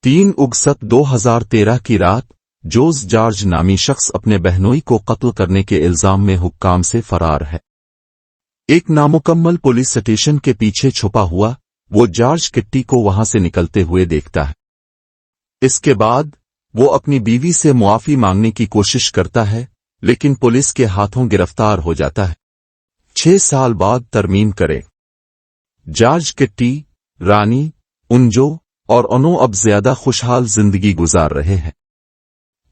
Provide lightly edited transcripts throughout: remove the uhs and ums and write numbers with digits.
3 अगस्त 2013 की रात जोस जॉर्ज नामी शख्स अपने बहनोई को कत्ल करने के इल्जाम में हुक्काम से फरार है। एक नामुकम्मल पुलिस स्टेशन के पीछे छुपा हुआ वो जॉर्ज किट्टी को वहां से निकलते हुए देखता है। इसके बाद वो अपनी बीवी से मुआफी मांगने की कोशिश करता है, लेकिन पुलिस के हाथों गिरफ्तार हो जाता है। 6 साल बाद तरमीम करें। जॉर्ज किट्टी, रानी, उंजो और अनु अब ज्यादा खुशहाल जिंदगी गुजार रहे हैं।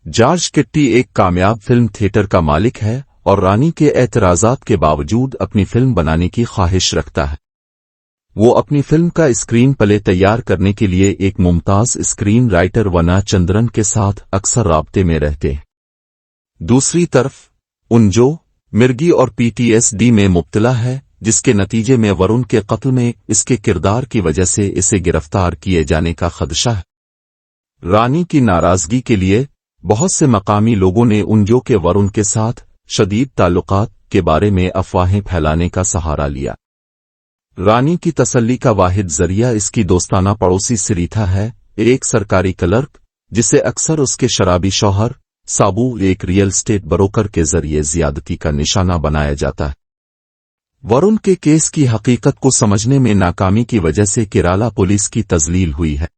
जॉर्ज किट्टी एक कामयाब फिल्म थिएटर का मालिक है और रानी के एतराजात के बावजूद अपनी फिल्म बनाने की ख्वाहिश रखता है। वो अपनी फिल्म का स्क्रीन प्ले तैयार करने के लिए एक मुमताज स्क्रीन राइटर वना चंद्रन के साथ अक्सर राब्ते में रहते हैं। दूसरी तरफ उंजो मिर्गी और पीटीएसडी में मुब्तला है, जिसके नतीजे में वरुण के कत्ल में इसके किरदार की वजह से इसे गिरफ्तार किए जाने का खदशा है। रानी की नाराजगी के लिए बहुत से मकामी लोगों ने उंजो के वरुण के साथ शदीद ताल्लुकात के बारे में अफवाहें फैलाने का सहारा लिया। रानी की तसल्ली का वाहिद जरिया इसकी दोस्ताना पड़ोसी सिरीथा है, एक सरकारी क्लर्क जिसे अक्सर उसके शराबी शौहर साबू, एक रियल एस्टेट ब्रोकर के जरिए ज्यादती का निशाना बनाया जाता है। वरुण के केस की हकीकत को समझने में नाकामी की वजह से केराला पुलिस की तजलील हुई है।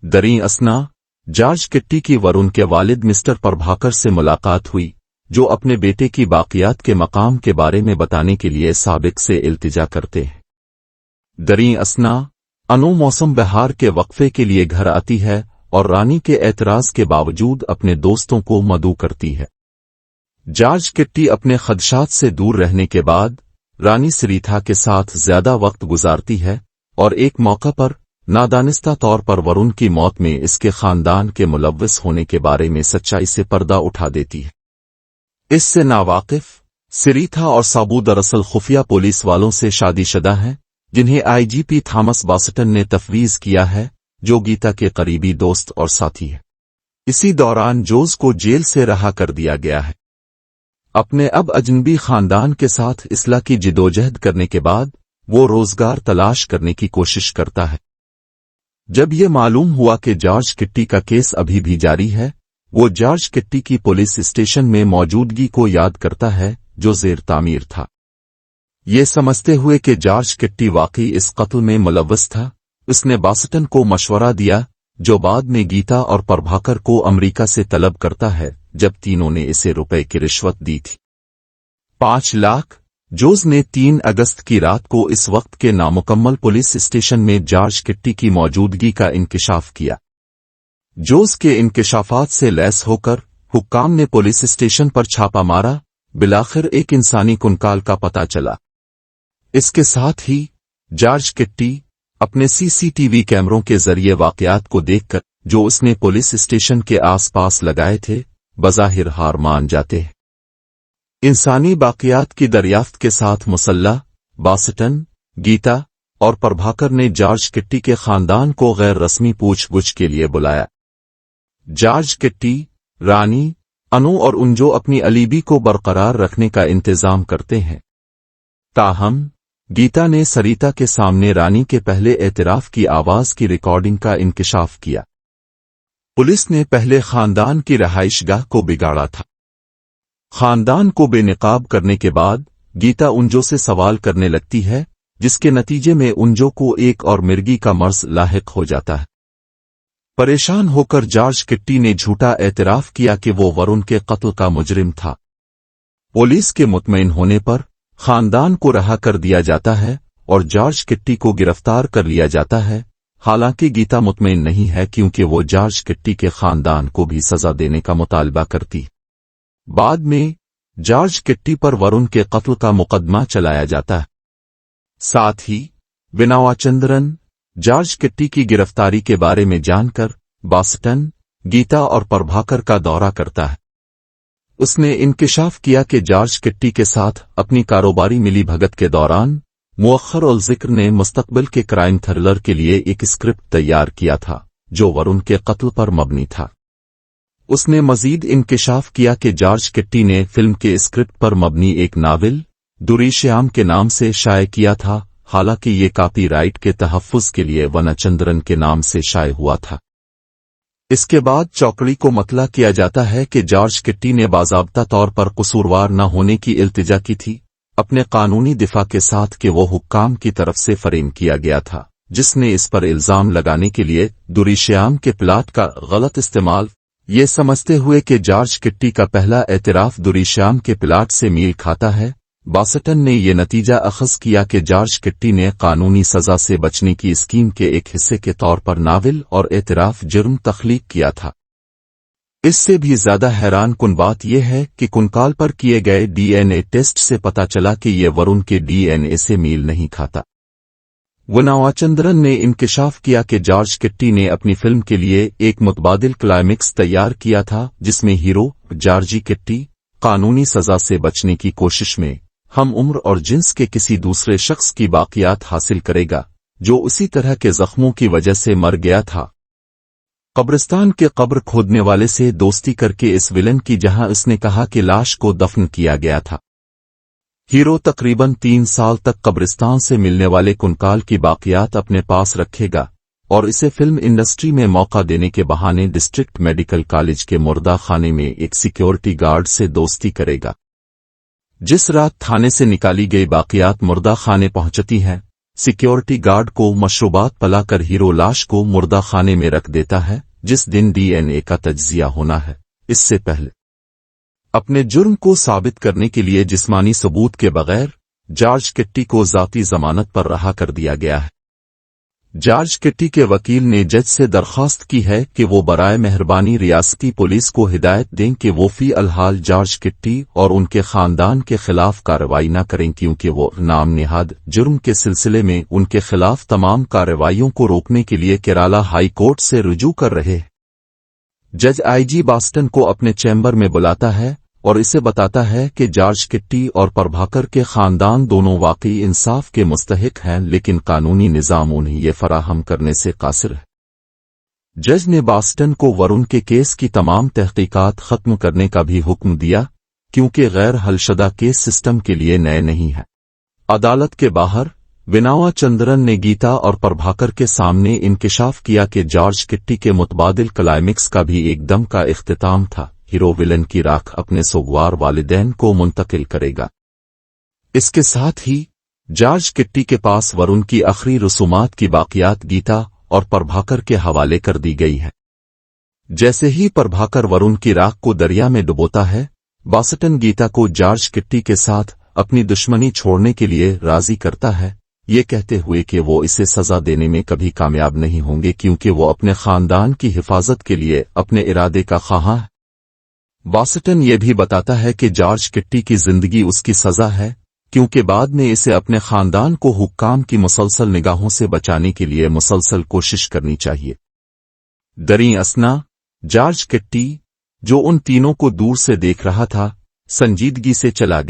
दरी असना जॉर्ज किट्टी की वरुण के वालिद मिस्टर प्रभाकर से मुलाकात हुई, जो अपने बेटे की बाकियात के मकाम के बारे में बताने के लिए साबिक से इल्तिजा करते हैं। दरी असना अनु मौसम बहार के वक्फे के लिए घर आती है और रानी के एतराज के बावजूद अपने दोस्तों को मदऊ करती है। जॉर्ज किट्टी अपने खदशात से दूर रहने के बाद रानी सिरीथा के साथ ज्यादा वक्त गुजारती है और एक मौका पर नादानिस्ता तौर पर वरुण की मौत में इसके खानदान के मुलव्वस होने के बारे में सच्चाई से पर्दा उठा देती है। इससे नावाकिफ सिरीथा और साबू दरअसल खुफिया पुलिस वालों से शादीशुदा हैं, जिन्हें आईजीपी थॉमस बास्टन ने तफवीज किया है, जो गीता के करीबी दोस्त और साथी है। इसी दौरान जोस को जेल से रहा कर दिया गया है। अपने अब अजनबी खानदान के साथ इस्लाह की जिदोजहद करने के बाद वो रोजगार तलाश करने की कोशिश करता है। जब ये मालूम हुआ कि जॉर्ज किट्टी का केस अभी भी जारी है, वो जॉर्ज किट्टी की पुलिस स्टेशन में मौजूदगी को याद करता है, जो ज़ेर तामीर था। ये समझते हुए कि जॉर्ज किट्टी वाकई इस कत्ल में मुलव्वस था, उसने बास्टन को मशवरा दिया, जो बाद में गीता और प्रभाकर को अमेरिका से तलब करता है, जब तीनों ने इसे रुपए की रिश्वत दी थी। 5 लाख। जोस ने 3 अगस्त की रात को इस वक्त के नामुकम्मल पुलिस स्टेशन में जॉर्ज किट्टी की मौजूदगी का इंकिशाफ किया। जोस के इंकिशाफात से लैस होकर हुक्काम ने पुलिस स्टेशन पर छापा मारा। बिलाखिर एक इंसानी कंकाल का पता चला। इसके साथ ही जॉर्ज किट्टी अपने सीसीटीवी कैमरों के जरिए वाकयात को देखकर, जो उसने पुलिस स्टेशन के आसपास लगाए थे, बज़ाहिर हार मान जाते हैं। इंसानी बाकियात की दरियाफ्त के साथ मुसल्ला बास्टन, गीता और प्रभाकर ने जॉर्ज किट्टी के खानदान को गैर रस्मी पूछगुछ के लिए बुलाया। जॉर्ज किट्टी, रानी, अनु और उंजो अपनी अलीबी को बरकरार रखने का इंतजाम करते हैं। ताहम गीता ने सरिता के सामने रानी के पहले एतराफ की आवाज की रिकॉर्डिंग का इंकिशाफ किया। पुलिस ने पहले खानदान की रहाइशगाह को बिगाड़ा था। खानदान को बेनकाब करने के बाद गीता उंजो से सवाल करने लगती है, जिसके नतीजे में उंजो को एक और मिर्गी का मर्ज लाहिक हो जाता है। परेशान होकर जॉर्ज किट्टी ने झूठा एतराफ किया कि वो वरुण के कत्ल का मुजरिम था। पुलिस के मुतमईन होने पर खानदान को रहा कर दिया जाता है और जॉर्ज किट्टी को गिरफ्तार कर लिया जाता है। हालांकि गीता मुतमईन नहीं है, क्योंकि वो जॉर्ज किट्टी के खानदान को भी सजा देने का मुतालबा करती। बाद में जॉर्ज किट्टी पर वरुण के कत्ल का मुकदमा चलाया जाता है। साथ ही विनावाचंद्रन जॉर्ज किट्टी की गिरफ्तारी के बारे में जानकर बास्टन, गीता और प्रभाकर का दौरा करता है। उसने इंकिशाफ किया कि जॉर्ज किट्टी के साथ अपनी कारोबारी मिली भगत के दौरान मुअख्खर उल ज़िक्र ने मुस्तकबिल के क्राइम थ्रिलर के लिए एक स्क्रिप्ट तैयार किया था, जो वरुण के कत्ल पर मबनी था। उसने मजीद इंकिशाफ किया कि जॉर्ज किट्टी ने फिल्म के स्क्रिप्ट पर मबनी एक नावल दुरीश्याम के नाम से शाये किया था, हालांकि ये कॉपीराइट के तहफ़्फ़ुज़ के लिए वनचंद्रन के नाम से शाये हुआ था। اس کے بعد چوکڑی کو مطلع کیا جاتا ہے کہ جارج کٹی نے باضابطہ طور پر قصوروار نہ ہونے کی التجا کی تھی، اپنے قانونی دفاع کے ساتھ کہ وہ حکام کی طرف سے فریم کیا گیا تھا، جس نے اس پر الزام لگانے کے لیے دوریشیام کے پلاٹ کا غلط استعمال، یہ سمجھتے ہوئے کہ جارج کٹی کا پہلا اعتراف دوریشیام کے پلاٹ سے میل کھاتا ہے۔ باسٹن نے یہ نتیجہ اخذ کیا کہ جارج کٹی نے قانونی سزا سے بچنے کی اسکیم کے ایک حصے کے طور پر ناول اور اعتراف جرم تخلیق کیا تھا۔ اس سے بھی زیادہ حیران کن بات یہ ہے کہ کنکال پر کیے گئے ڈی این اے ٹیسٹ سے پتہ چلا کہ یہ ورن کے ڈی این اے سے میل نہیں کھاتا۔ وناوچندرن نے انکشاف کیا کہ جارج کٹی نے اپنی فلم کے لیے ایک متبادل کلائمیکس تیار کیا تھا جس میں ہیرو جارجی کٹی قانونی سزا سے بچنے کی کوشش میں ہم عمر اور جنس کے کسی دوسرے شخص کی باقیات حاصل کرے گا جو اسی طرح کے زخموں کی وجہ سے مر گیا تھا۔ قبرستان کے قبر کھودنے والے سے دوستی کر کے اس ولن کی جہاں اس نے کہا کہ لاش کو دفن کیا گیا تھا۔ ہیرو تقریباً 3 سال تک قبرستان سے ملنے والے کنکال کی باقیات اپنے پاس رکھے گا اور اسے فلم انڈسٹری میں موقع دینے کے بہانے ڈسٹرکٹ میڈیکل کالج کے مردہ خانے میں ایک سیکیورٹی گارڈ سے دوستی کرے گا۔ جس رات تھانے سے نکالی گئی باقیات مردہ خانے پہنچتی ہیں، سیکیورٹی گارڈ کو مشروبات پلا کر ہیرو لاش کو مردہ خانے میں رکھ دیتا ہے جس دن ڈی این اے کا تجزیہ ہونا ہے۔ اس سے پہلے اپنے جرم کو ثابت کرنے کے لیے جسمانی ثبوت کے بغیر جارج کٹی کو ذاتی ضمانت پر رہا کر دیا گیا ہے۔ جارج کٹی کے وکیل نے جج سے درخواست کی ہے کہ وہ برائے مہربانی ریاستی پولیس کو ہدایت دیں کہ وہ فی الحال جارج کٹی اور ان کے خاندان کے خلاف کارروائی نہ کریں کیونکہ وہ نام نہاد جرم کے سلسلے میں ان کے خلاف تمام کارروائیوں کو روکنے کے لیے کیرالا ہائی کورٹ سے رجوع کر رہے ہیں۔ جج آئی جی باسٹن کو اپنے چیمبر میں بلاتا ہے اور اسے بتاتا ہے کہ جارج کٹی اور پربھاکر کے خاندان دونوں واقعی انصاف کے مستحق ہیں لیکن قانونی نظام انہیں یہ فراہم کرنے سے قاصر ہے۔ جج نے باسٹن کو ورن کے کیس کی تمام تحقیقات ختم کرنے کا بھی حکم دیا کیونکہ غیر حل شدہ کیس سسٹم کے لیے نئے نہیں ہے۔ عدالت کے باہر وناوا چندرن نے گیتا اور پربھاکر کے سامنے انکشاف کیا کہ جارج کٹی کے متبادل کلائمیکس کا بھی ایک دم کا اختتام تھا۔ ہیرو ولن کی راکھ اپنے سوگوار والدین کو منتقل کرے گا۔ اس کے ساتھ ہی جارج کٹی کے پاس ورن کی آخری رسومات کی باقیات گیتا اور پربھاکر کے حوالے کر دی گئی ہے۔ جیسے ہی پربھاکر ورن کی راکھ کو دریا میں ڈبوتا ہے، باسٹن گیتا کو جارج کٹی کے ساتھ اپنی دشمنی چھوڑنے کے لیے راضی کرتا ہے، یہ کہتے ہوئے کہ وہ اسے سزا دینے میں کبھی کامیاب نہیں ہوں گے کیونکہ وہ اپنے خاندان کی حفاظت کے لیے اپنے ارادے کا خواہاں ہے۔ باسٹن یہ بھی بتاتا ہے کہ جارج کٹی کی زندگی اس کی سزا ہے کیونکہ بعد میں اسے اپنے خاندان کو حکام کی مسلسل نگاہوں سے بچانے کے لیے مسلسل کوشش کرنی چاہیے۔ دریں اثنا جارج کٹی جو ان تینوں کو دور سے دیکھ رہا تھا، سنجیدگی سے چلا گیا۔